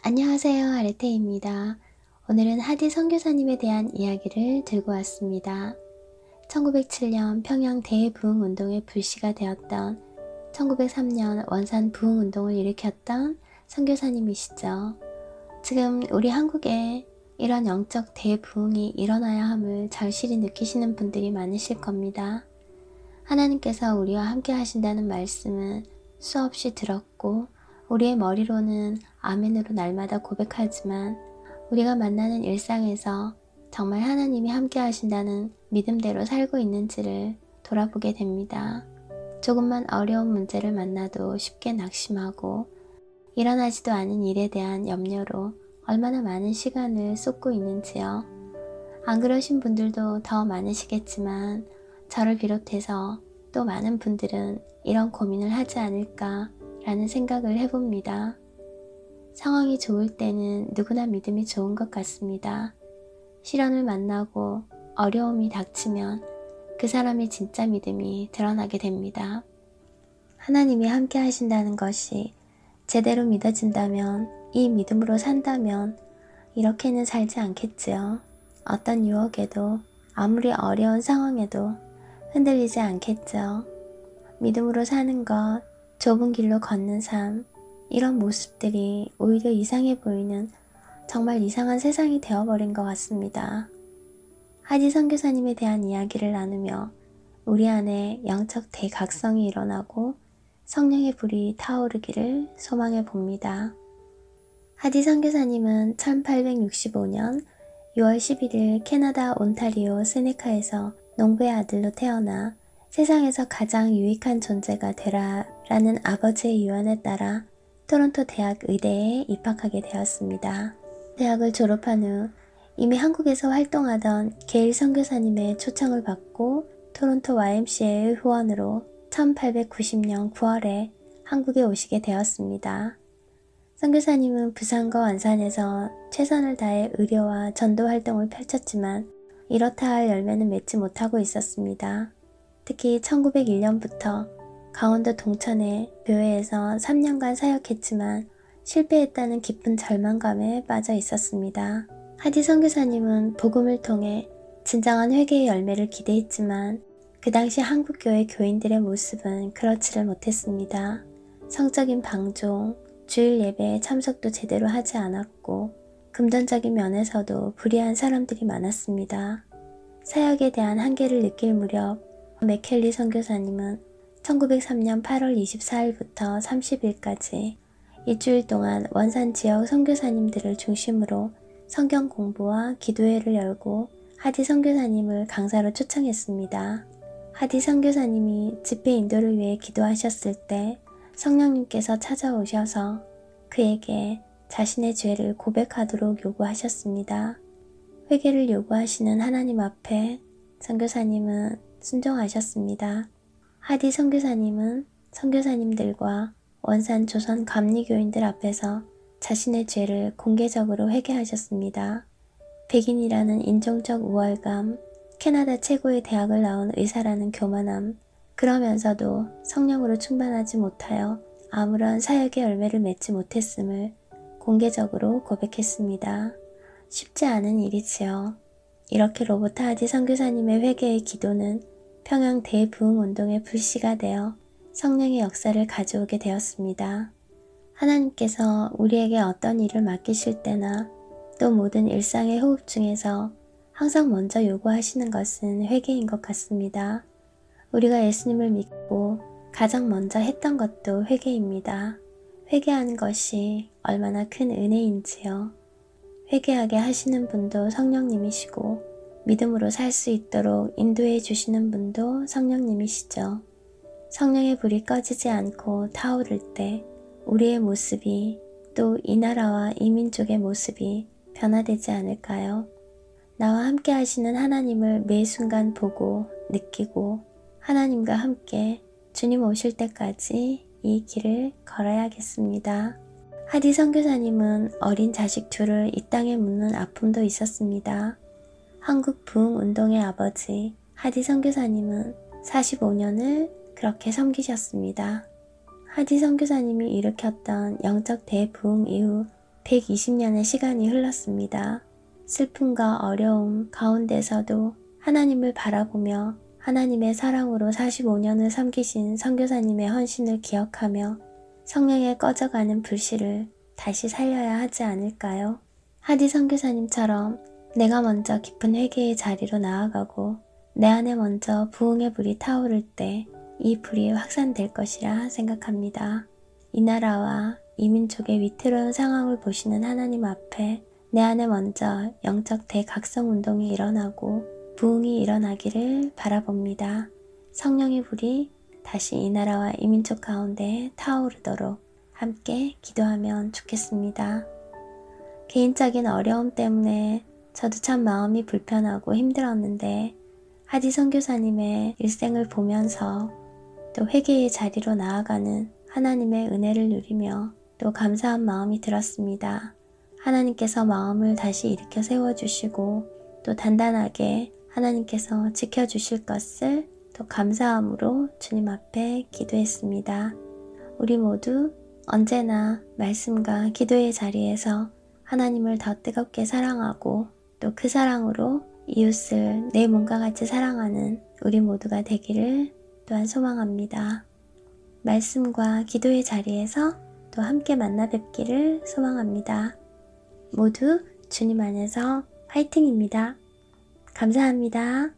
안녕하세요, 아르테입니다. 오늘은 하디 선교사님에 대한 이야기를 들고 왔습니다. 1907년 평양 대부흥운동의 불씨가 되었던 1903년 원산 부흥운동을 일으켰던 선교사님이시죠. 지금 우리 한국에 이런 영적 대부흥이 일어나야 함을 절실히 느끼시는 분들이 많으실 겁니다. 하나님께서 우리와 함께 하신다는 말씀은 수없이 들었고 우리의 머리로는 아멘으로 날마다 고백하지만 우리가 만나는 일상에서 정말 하나님이 함께 하신다는 믿음대로 살고 있는지를 돌아보게 됩니다. 조금만 어려운 문제를 만나도 쉽게 낙심하고 일어나지도 않은 일에 대한 염려로 얼마나 많은 시간을 쏟고 있는지요. 안 그러신 분들도 더 많으시겠지만 저를 비롯해서 또 많은 분들은 이런 고민을 하지 않을까 라는 생각을 해봅니다. 상황이 좋을 때는 누구나 믿음이 좋은 것 같습니다. 시련을 만나고 어려움이 닥치면 그 사람의 진짜 믿음이 드러나게 됩니다. 하나님이 함께 하신다는 것이 제대로 믿어진다면, 이 믿음으로 산다면 이렇게는 살지 않겠지요. 어떤 유혹에도 아무리 어려운 상황에도 흔들리지 않겠죠. 믿음으로 사는 것, 좁은 길로 걷는 삶, 이런 모습들이 오히려 이상해 보이는 정말 이상한 세상이 되어버린 것 같습니다. 하디 선교사님에 대한 이야기를 나누며 우리 안에 영적 대각성이 일어나고 성령의 불이 타오르기를 소망해 봅니다. 하디 선교사님은 1865년 6월 11일 캐나다 온타리오 세네카에서 농부의 아들로 태어나 세상에서 가장 유익한 존재가 되라 라는 아버지의 유언에 따라 토론토 대학 의대에 입학하게 되었습니다. 대학을 졸업한 후 이미 한국에서 활동하던 게일 선교사님의 초청을 받고 토론토 YMCA의 후원으로 1890년 9월에 한국에 오시게 되었습니다. 선교사님은 부산과 원산에서 최선을 다해 의료와 전도 활동을 펼쳤지만 이렇다 할 열매는 맺지 못하고 있었습니다. 특히 1901년부터 강원도 동천의 교회에서 3년간 사역했지만 실패했다는 깊은 절망감에 빠져 있었습니다. 하디 선교사님은 복음을 통해 진정한 회개의 열매를 기대했지만 그 당시 한국교회 교인들의 모습은 그렇지를 못했습니다. 성적인 방종, 주일 예배에 참석도 제대로 하지 않았고 금전적인 면에서도 불의한 사람들이 많았습니다. 사역에 대한 한계를 느낄 무렵 맥켈리 선교사님은 1903년 8월 24일부터 30일까지 일주일 동안 원산 지역 선교사님들을 중심으로 성경 공부와 기도회를 열고 하디 선교사님을 강사로 초청했습니다. 하디 선교사님이 집회 인도를 위해 기도하셨을 때 성령님께서 찾아오셔서 그에게 자신의 죄를 고백하도록 요구하셨습니다. 회개를 요구하시는 하나님 앞에 선교사님은 순종하셨습니다. 하디 선교사님은 선교사님들과 원산 조선 감리교인들 앞에서 자신의 죄를 공개적으로 회개하셨습니다. 백인이라는 인종적 우월감, 캐나다 최고의 대학을 나온 의사라는 교만함, 그러면서도 성령으로 충만하지 못하여 아무런 사역의 열매를 맺지 못했음을 공개적으로 고백했습니다. 쉽지 않은 일이지요. 이렇게 로버트 하디 선교사님의 회개의 기도는 평양 대부흥운동의 불씨가 되어 성령의 역사를 가져오게 되었습니다. 하나님께서 우리에게 어떤 일을 맡기실 때나 또 모든 일상의 호흡 중에서 항상 먼저 요구하시는 것은 회개인 것 같습니다. 우리가 예수님을 믿고 가장 먼저 했던 것도 회개입니다. 회개하는 것이 얼마나 큰 은혜인지요. 회개하게 하시는 분도 성령님이시고 믿음으로 살 수 있도록 인도해 주시는 분도 성령님이시죠. 성령의 불이 꺼지지 않고 타오를 때 우리의 모습이 또 이 나라와 이 민족의 모습이 변화되지 않을까요? 나와 함께 하시는 하나님을 매 순간 보고 느끼고 하나님과 함께 주님 오실 때까지 이 길을 걸어야겠습니다. 하디 선교사님은 어린 자식 둘을 이 땅에 묻는 아픔도 있었습니다. 한국 부흥운동의 아버지 하디 선교사님은 45년을 그렇게 섬기셨습니다. 하디 선교사님이 일으켰던 영적 대부흥 이후 120년의 시간이 흘렀습니다. 슬픔과 어려움 가운데서도 하나님을 바라보며 하나님의 사랑으로 45년을 섬기신 선교사님의 헌신을 기억하며 성령의 꺼져가는 불씨를 다시 살려야 하지 않을까요? 하디 선교사님처럼 내가 먼저 깊은 회개의 자리로 나아가고 내 안에 먼저 부흥의 불이 타오를 때 이 불이 확산될 것이라 생각합니다. 이 나라와 이 민족의 위태로운 상황을 보시는 하나님 앞에 내 안에 먼저 영적 대각성 운동이 일어나고 부흥이 일어나기를 바라봅니다. 성령의 불이 다시 이 나라와 이 민족 가운데 타오르도록 함께 기도하면 좋겠습니다. 개인적인 어려움 때문에 저도 참 마음이 불편하고 힘들었는데 하디 선교사님의 일생을 보면서 또 회개의 자리로 나아가는 하나님의 은혜를 누리며 또 감사한 마음이 들었습니다. 하나님께서 마음을 다시 일으켜 세워주시고 또 단단하게 하나님께서 지켜주실 것을 또 감사함으로 주님 앞에 기도했습니다. 우리 모두 언제나 말씀과 기도의 자리에서 하나님을 더 뜨겁게 사랑하고 또 그 사랑으로 이웃을 내 몸과 같이 사랑하는 우리 모두가 되기를 또한 소망합니다. 말씀과 기도의 자리에서 또 함께 만나 뵙기를 소망합니다. 모두 주님 안에서 화이팅입니다. 감사합니다.